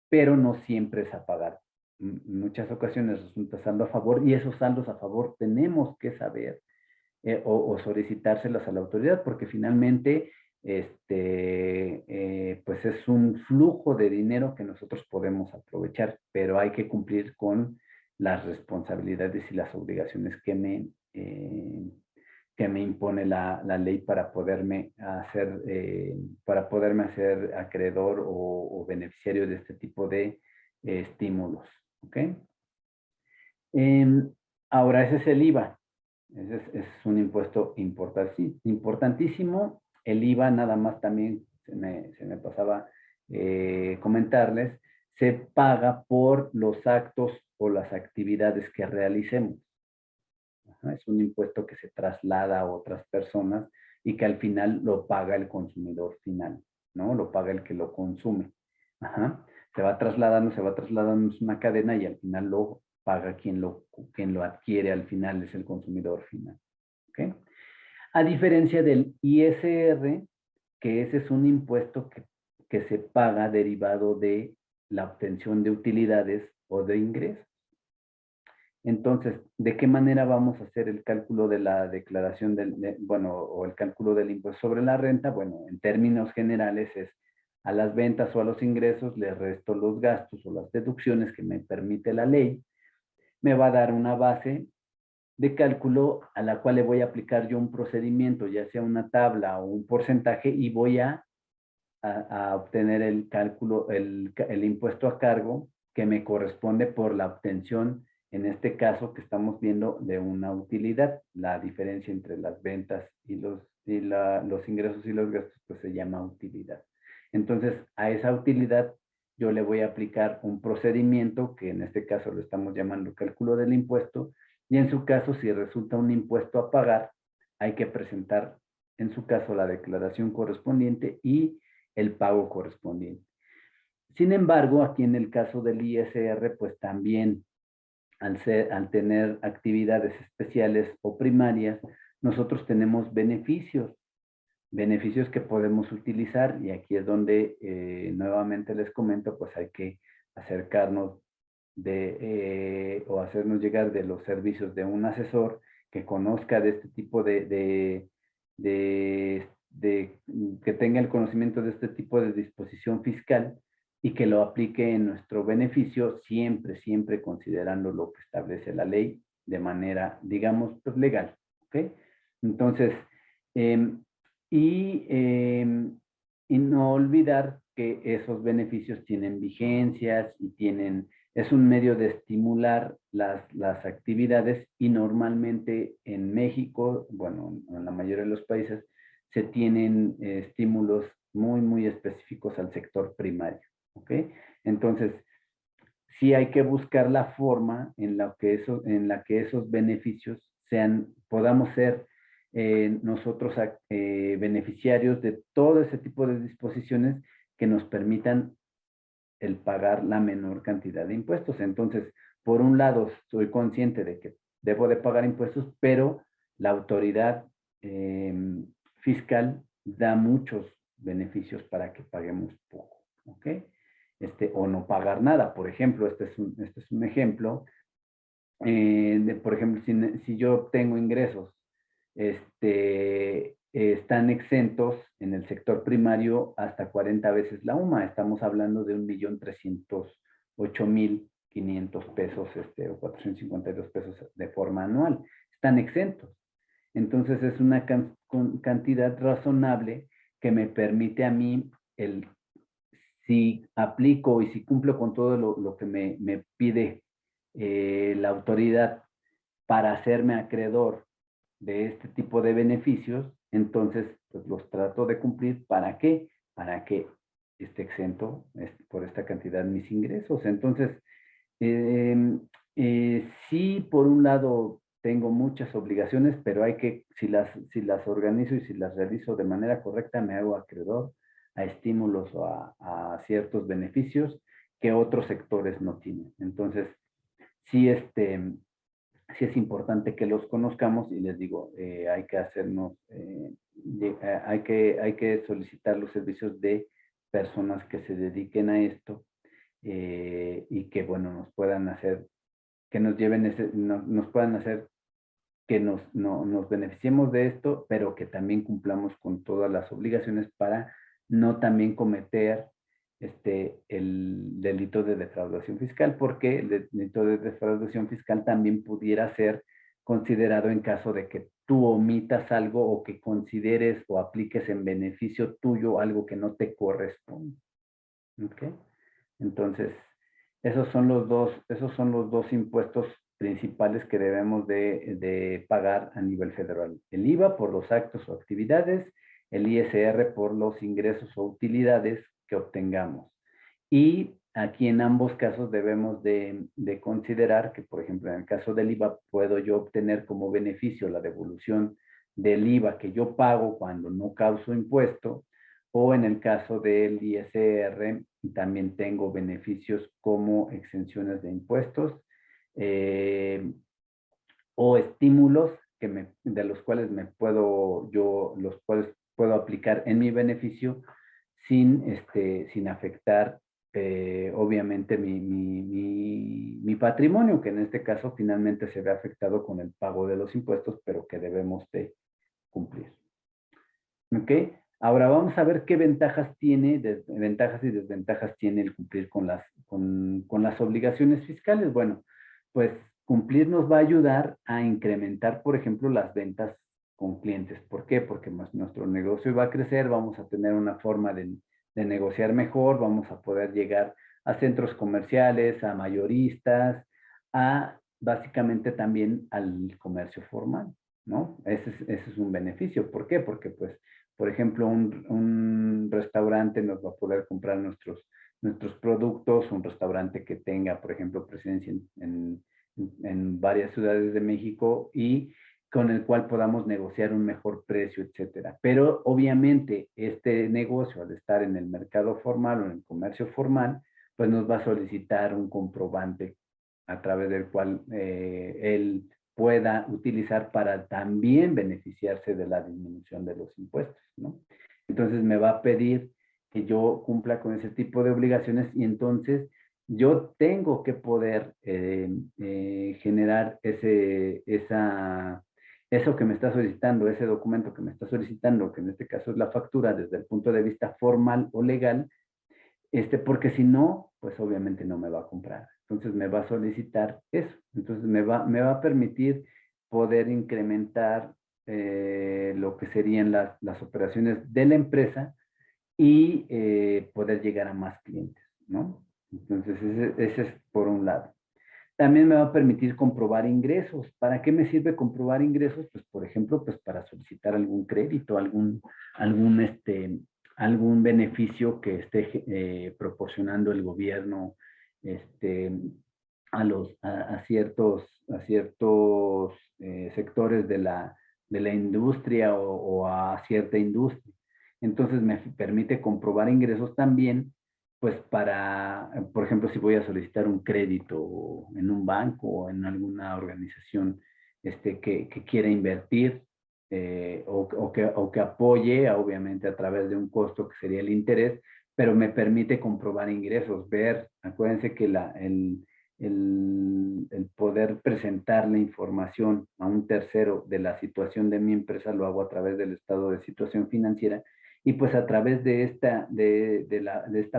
pero no siempre es a pagar. En muchas ocasiones resulta saldo a favor y esos saldos a favor tenemos que saber o solicitárselas a la autoridad, porque finalmente pues es un flujo de dinero que nosotros podemos aprovechar, pero hay que cumplir con las responsabilidades y las obligaciones que me impone la ley para poderme hacer acreedor o beneficiario de este tipo de estímulos. ¿Ok? Ahora, ese es el IVA. Es un impuesto importantísimo. El IVA, nada más también se me pasaba comentarles, se paga por los actos o las actividades que realicemos. Ajá, es un impuesto que se traslada a otras personas y que al final lo paga el consumidor final, ¿no? Lo paga el que lo consume. Ajá. Se va trasladando, es una cadena y al final lo paga quien lo adquiere al final, es el consumidor final. ¿Ok? A diferencia del ISR, que ese es un impuesto que se paga derivado de la obtención de utilidades o de ingresos. Entonces, ¿de qué manera vamos a hacer el cálculo de la declaración o el cálculo del impuesto sobre la renta? Bueno, en términos generales es a las ventas o a los ingresos le resto los gastos o las deducciones que me permite la ley. Me va a dar una base de cálculo a la cual le voy a aplicar yo un procedimiento, ya sea una tabla o un porcentaje, y voy a obtener el cálculo, el impuesto a cargo que me corresponde por la obtención, en este caso que estamos viendo, de una utilidad. La diferencia entre las ventas y los ingresos y los gastos, pues se llama utilidad. Entonces, a esa utilidad yo le voy a aplicar un procedimiento que en este caso lo estamos llamando cálculo del impuesto, y en su caso, si resulta un impuesto a pagar, hay que presentar, en su caso, la declaración correspondiente y el pago correspondiente. Sin embargo, aquí en el caso del ISR, pues también al tener actividades especiales o primarias, nosotros tenemos beneficios que podemos utilizar, y aquí es donde nuevamente les comento, pues hay que acercarnos o hacernos llegar de los servicios de un asesor que conozca de este tipo que tenga el conocimiento de este tipo de disposición fiscal y que lo aplique en nuestro beneficio, siempre considerando lo que establece la ley de manera, digamos, pues legal. ¿Ok? Entonces, eh, y, eh, y no olvidar que esos beneficios tienen vigencias y es un medio de estimular las actividades, y normalmente en México, bueno, en la mayoría de los países, se tienen estímulos muy específicos al sector primario. ¿Ok? Entonces, sí hay que buscar la forma en la que esos beneficios podamos ser nosotros beneficiarios de todo ese tipo de disposiciones que nos permitan el pagar la menor cantidad de impuestos. Entonces, por un lado, soy consciente de que debo de pagar impuestos, pero la autoridad eh, fiscal da muchos beneficios para que paguemos poco. ¿Ok? O no pagar nada. Por ejemplo, este es un ejemplo. Por ejemplo, si yo tengo ingresos, están exentos en el sector primario hasta 40 veces la UMA. Estamos hablando de 1,308,500 pesos o 452 pesos de forma anual. Están exentos. Entonces es una cantidad razonable que me permite a mí si aplico y si cumplo con todo lo que me pide la autoridad para hacerme acreedor de este tipo de beneficios, entonces pues los trato de cumplir. ¿Para qué? Para que esté exento por esta cantidad mis ingresos. Entonces, sí, por un lado tengo muchas obligaciones, pero hay que, si las organizo y si las realizo de manera correcta, me hago acreedor a estímulos o a ciertos beneficios que otros sectores no tienen. Entonces, sí, sí es importante que los conozcamos y les digo, hay que hacernos, hay que solicitar los servicios de personas que se dediquen a esto, y que, bueno, nos puedan hacer, que nos lleven nos puedan hacer que nos beneficiemos de esto, pero que también cumplamos con todas las obligaciones para no también cometer el delito de defraudación fiscal, porque el delito de defraudación fiscal también pudiera ser considerado en caso de que tú omitas algo o que consideres o apliques en beneficio tuyo algo que no te corresponde. ¿Ok? Entonces, esos son los dos impuestos principales que debemos de pagar a nivel federal. El IVA por los actos o actividades, el ISR por los ingresos o utilidades que obtengamos. Y aquí en ambos casos debemos de considerar que, por ejemplo, en el caso del IVA, puedo yo obtener como beneficio la devolución del IVA que yo pago cuando no causo impuesto, o en el caso del ISR, también tengo beneficios como exenciones de impuestos, eh, o estímulos de los cuales los cuales puedo aplicar en mi beneficio sin afectar, obviamente, mi patrimonio, que en este caso finalmente se ve afectado con el pago de los impuestos, pero que debemos de cumplir. ¿Ok? Ahora vamos a ver qué ventajas y desventajas tiene el cumplir con las obligaciones fiscales. Bueno, pues cumplir nos va a ayudar a incrementar, por ejemplo, las ventas con clientes. ¿Por qué? Porque nuestro negocio va a crecer, vamos a tener una forma de negociar mejor, vamos a poder llegar a centros comerciales, a mayoristas, básicamente también al comercio formal, ¿no? Ese es un beneficio. ¿Por qué? Porque, pues, por ejemplo, un restaurante nos va a poder comprar nuestros productos, un restaurante que tenga, por ejemplo, presencia en varias ciudades de México y con el cual podamos negociar un mejor precio, etcétera. Pero obviamente este negocio, al estar en el mercado formal o en el comercio formal, pues nos va a solicitar un comprobante a través del cual él pueda utilizar para también beneficiarse de la disminución de los impuestos, ¿no? Entonces me va a pedir que yo cumpla con ese tipo de obligaciones y entonces yo tengo que poder generar eso que me está solicitando, ese documento que me está solicitando, que en este caso es la factura, desde el punto de vista formal o legal, porque si no, pues obviamente no me va a comprar. Entonces me va a solicitar eso. Entonces me va a permitir poder incrementar lo que serían las operaciones de la empresa y poder llegar a más clientes, ¿no? Entonces ese es por un lado. También me va a permitir comprobar ingresos. ¿Para qué me sirve comprobar ingresos? Pues, por ejemplo, pues para solicitar algún crédito, algún, algún beneficio que esté proporcionando el gobierno a ciertos sectores de la industria o a cierta industria. Entonces me permite comprobar ingresos también, pues para, por ejemplo, si voy a solicitar un crédito en un banco o en alguna organización que quiera invertir, o que apoye, obviamente, a través de un costo que sería el interés, pero me permite comprobar ingresos, acuérdense que el poder presentar la información a un tercero de la situación de mi empresa lo hago a través del estado de situación financiera, y pues a través de esta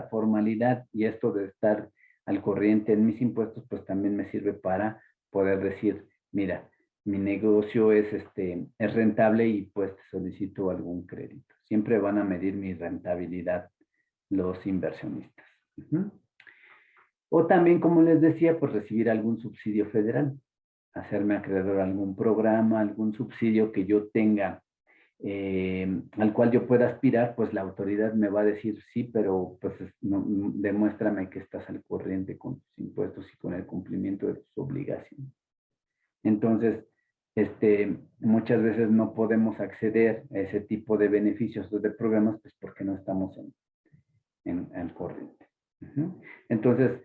formalidad y esto de estar al corriente en mis impuestos, pues también me sirve para poder decir, mira, mi negocio es rentable y pues solicito algún crédito. Siempre van a medir mi rentabilidad los inversionistas. O también, como les decía, pues recibir algún subsidio federal. hacerme acreedor a algún programa, algún subsidio que yo tenga, al cual yo pueda aspirar, pues la autoridad me va a decir sí, pero pues demuéstrame que estás al corriente con tus impuestos y con el cumplimiento de tus obligaciones. Entonces, muchas veces no podemos acceder a ese tipo de beneficios o de programas, pues porque no estamos al corriente. Entonces,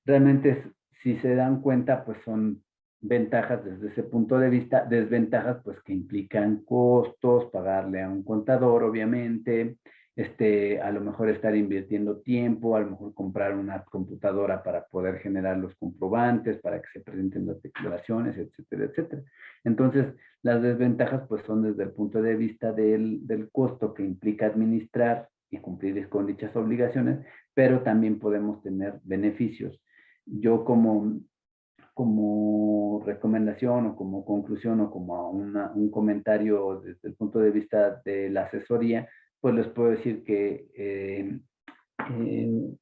realmente, si se dan cuenta, pues son ventajas desde ese punto de vista, desventajas pues que implican costos, pagarle a un contador, obviamente, a lo mejor estar invirtiendo tiempo, a lo mejor comprar una computadora para poder generar los comprobantes, para que se presenten las declaraciones, etcétera, etcétera. Entonces, las desventajas pues son desde el punto de vista del costo que implica administrar y cumplir con dichas obligaciones, pero también podemos tener beneficios. Yo como recomendación o como conclusión o como un comentario desde el punto de vista de la asesoría, pues les puedo decir que el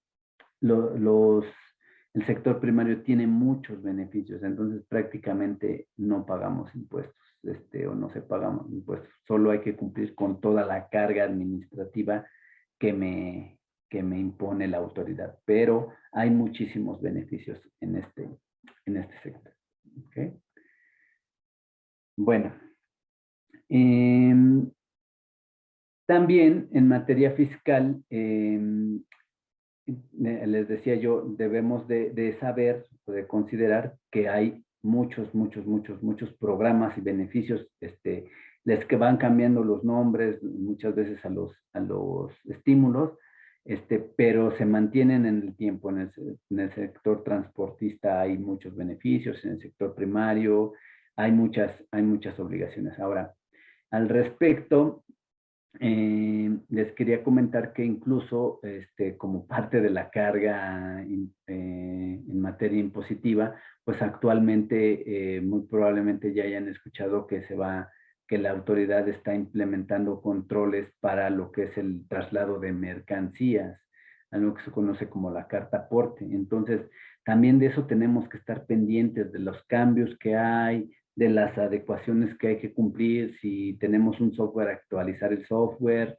sector primario tiene muchos beneficios, entonces prácticamente no pagamos impuestos, o no se pagan impuestos, solo hay que cumplir con toda la carga administrativa que me impone la autoridad, pero hay muchísimos beneficios en este sector. ¿Okay? Bueno, también en materia fiscal, les decía yo, debemos de saber o de considerar que hay muchos programas y beneficios, les que van cambiando los nombres muchas veces a los estímulos, pero se mantienen en el tiempo. En el sector transportista hay muchos beneficios, en el sector primario hay muchas obligaciones. Ahora, al respecto, les quería comentar que incluso como parte de la carga en materia impositiva, pues actualmente muy probablemente ya hayan escuchado que la autoridad está implementando controles para lo que es el traslado de mercancías, algo que se conoce como la carta aporte. Entonces, también de eso tenemos que estar pendientes de los cambios que hay, de las adecuaciones que hay que cumplir, si tenemos un software, actualizar el software,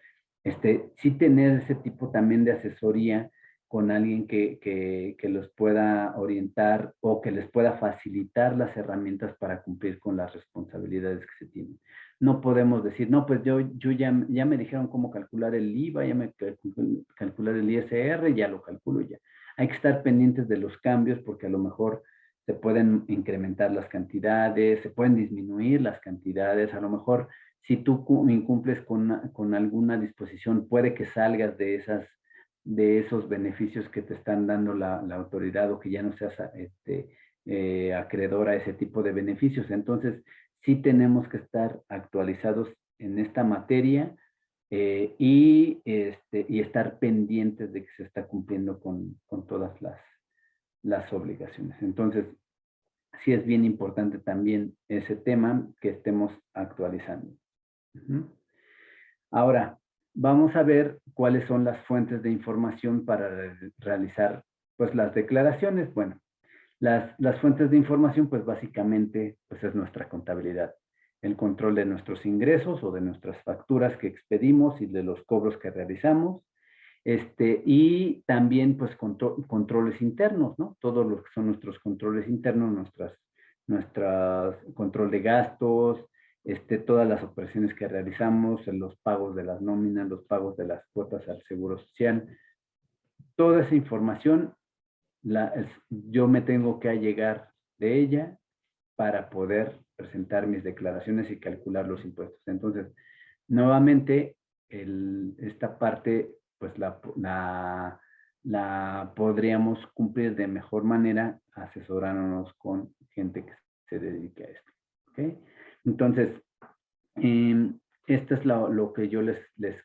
sí tener ese tipo también de asesoría con alguien que los pueda orientar o que les pueda facilitar las herramientas para cumplir con las responsabilidades que se tienen. No podemos decir, no, pues yo ya me dijeron cómo calcular el IVA, ya me calcular el ISR, ya lo calculo ya. Hay que estar pendientes de los cambios porque a lo mejor se pueden incrementar las cantidades, se pueden disminuir las cantidades, a lo mejor si tú incumples con alguna disposición, puede que salgas de esos beneficios que te están dando la autoridad o que ya no seas acreedor a ese tipo de beneficios. Entonces, sí tenemos que estar actualizados en esta materia y estar pendientes de que se está cumpliendo con todas las obligaciones. Entonces, sí es bien importante también ese tema que estemos actualizando. Ahora, vamos a ver cuáles son las fuentes de información para realizar pues, las declaraciones. Bueno, las fuentes de información, pues básicamente, pues es nuestra contabilidad. El control de nuestros ingresos o de nuestras facturas que expedimos y de los cobros que realizamos. Y también pues controles internos, ¿no? Todo lo que son nuestros controles internos, nuestras control de gastos, todas las operaciones que realizamos, los pagos de las nóminas, los pagos de las cuotas al Seguro Social. Toda esa información yo me tengo que allegar de ella para poder presentar mis declaraciones y calcular los impuestos. Entonces, nuevamente, esta parte pues la podríamos cumplir de mejor manera asesorándonos con gente que se dedique a esto. ¿Okay? Entonces, esto es lo que yo les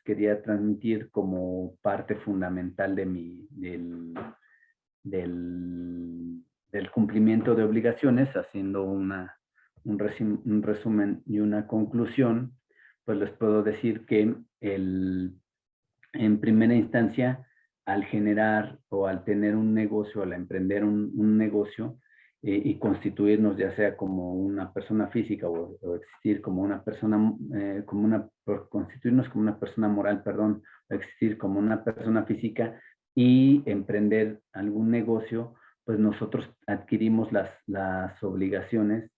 quería transmitir como parte fundamental del cumplimiento de obligaciones, haciendo un resumen y una conclusión. Pues les puedo decir que en primera instancia, al generar o al tener un negocio, al emprender un negocio, y constituirnos ya sea como una persona física o existir como una persona, constituirnos como una persona moral, perdón, o existir como una persona física y emprender algún negocio, pues nosotros adquirimos las obligaciones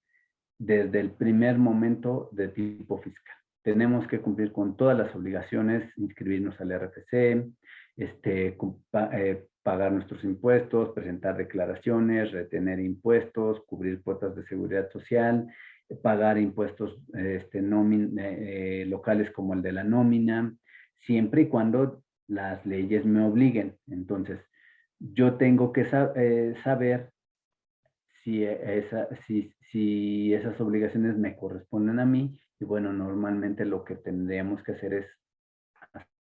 desde el primer momento de tipo fiscal. Tenemos que cumplir con todas las obligaciones, inscribirnos al RFC, pagar nuestros impuestos, presentar declaraciones, retener impuestos, cubrir cuotas de seguridad social, pagar impuestos locales como el de la nómina, siempre y cuando las leyes me obliguen. Entonces, yo tengo que saber si esas obligaciones me corresponden a mí. Y bueno, normalmente lo que tendríamos que hacer es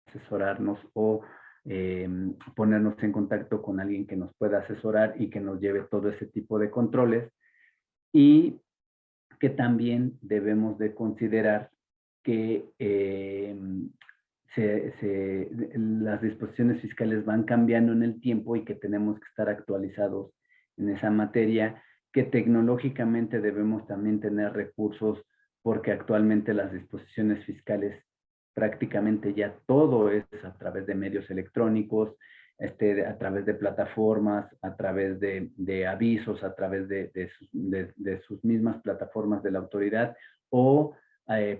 asesorarnos o ponernos en contacto con alguien que nos pueda asesorar y que nos lleve todo ese tipo de controles. Y que también debemos de considerar que las disposiciones fiscales van cambiando en el tiempo y que tenemos que estar actualizados en esa materia, que tecnológicamente debemos también tener recursos porque actualmente las disposiciones fiscales prácticamente ya todo es a través de medios electrónicos, a través de plataformas, a través de avisos, a través de sus mismas plataformas de la autoridad o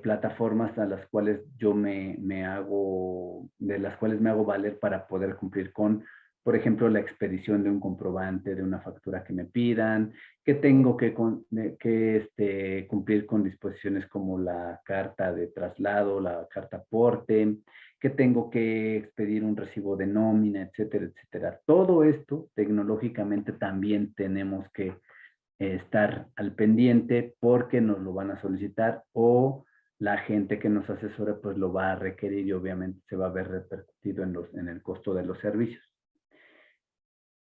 plataformas a las cuales de las cuales me hago valer para poder cumplir con, por ejemplo, la expedición de un comprobante de una factura que me pidan, que tengo que cumplir con disposiciones como la carta de traslado, la carta aporte, que tengo que expedir un recibo de nómina, etcétera, etcétera. Todo esto tecnológicamente también tenemos que estar al pendiente porque nos lo van a solicitar o la gente que nos asesora pues lo va a requerir y obviamente se va a ver repercutido en el costo de los servicios.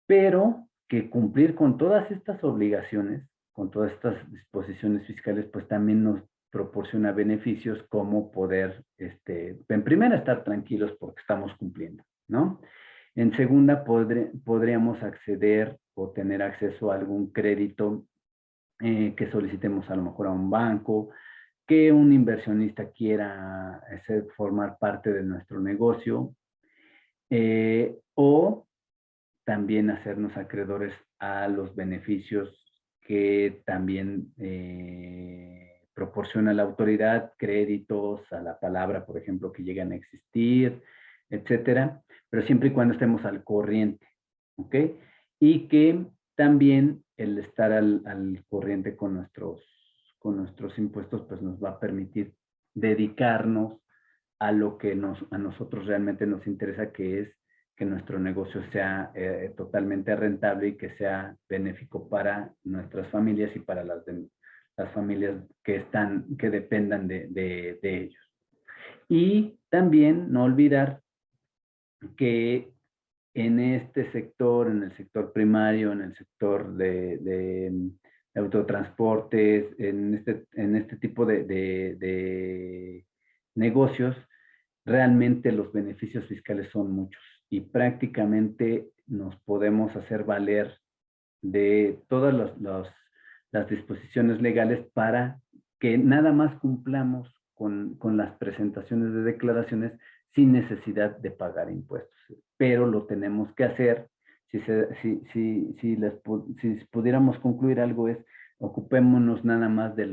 Pero que cumplir con todas estas obligaciones, con todas estas disposiciones fiscales, pues también nos proporciona beneficios como poder, en primera, estar tranquilos porque estamos cumpliendo, ¿no? En segunda, podríamos acceder o tener acceso a algún crédito que solicitemos a lo mejor a un banco, que un inversionista quiera formar parte de nuestro negocio, o también hacernos acreedores a los beneficios que también proporciona la autoridad, créditos a la palabra, por ejemplo, que llegan a existir, etcétera, pero siempre y cuando estemos al corriente, ¿ok? Y que también el estar al corriente con nuestros impuestos, pues nos va a permitir dedicarnos a lo que a nosotros realmente nos interesa, que es que nuestro negocio sea totalmente rentable y que sea benéfico para nuestras familias y para las familias que dependan de ellos. Y también no olvidar que en este sector, en el sector primario, en el sector de autotransportes, en este tipo de negocios, realmente los beneficios fiscales son muchos y prácticamente nos podemos hacer valer de todas las disposiciones legales para que nada más cumplamos con las presentaciones de declaraciones sin necesidad de pagar impuestos. Pero lo tenemos que hacer. Si pudiéramos concluir algo es, ocupémonos nada más de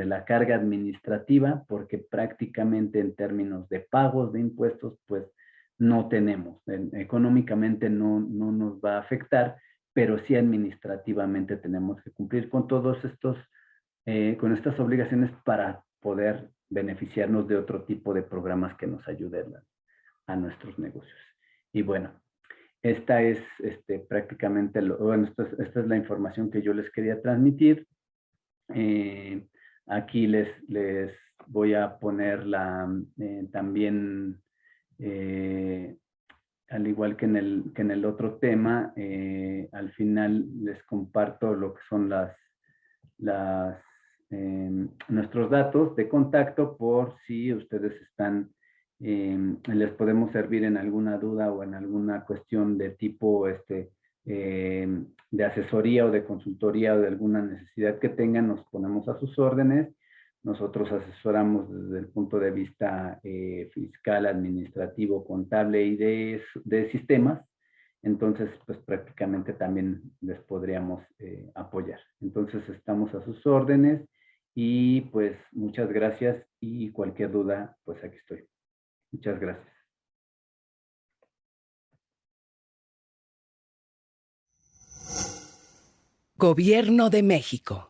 la carga administrativa, porque prácticamente en términos de pagos de impuestos, pues no tenemos. Económicamente no nos va a afectar, pero sí administrativamente tenemos que cumplir con todos con estas obligaciones para poder beneficiarnos de otro tipo de programas que nos ayuden a nuestros negocios. Y bueno, esta es prácticamente, esta es la información que yo les quería transmitir. Aquí les voy a poner también, al igual que en el otro tema, al final les comparto lo que son nuestros datos de contacto por si ustedes les podemos servir en alguna duda o en alguna cuestión de tipo de asesoría o de consultoría o de alguna necesidad que tengan, nos ponemos a sus órdenes. Nosotros asesoramos desde el punto de vista fiscal, administrativo, contable y de sistemas. Entonces, pues prácticamente también les podríamos apoyar. Entonces, estamos a sus órdenes y pues muchas gracias y cualquier duda, pues aquí estoy. Muchas gracias.
Gobierno de México.